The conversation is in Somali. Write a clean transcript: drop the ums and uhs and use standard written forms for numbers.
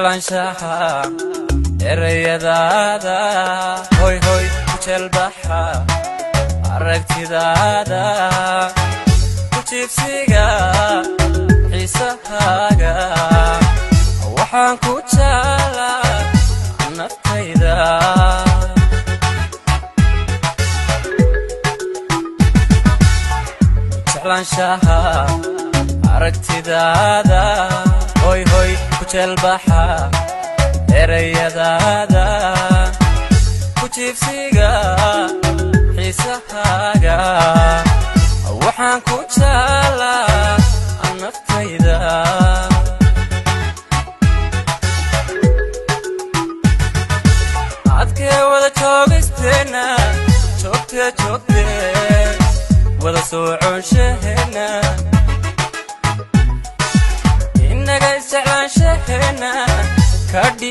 jeclaanshaha erayadaada hoy hoy ku jalbaxa aragtidaada ku jiibsiga xiisahaaga waxaan ku jeclaa naftayda jeclaanshaha aragtidaada hoy hoy ku jalbaxa erayadaada ku jiibsiga xiisahaaga waxaan ku jeclaa naftayda adkee wada joogisteena joogte wada socoonshaheena innaga isjeclaanshaheena kadhi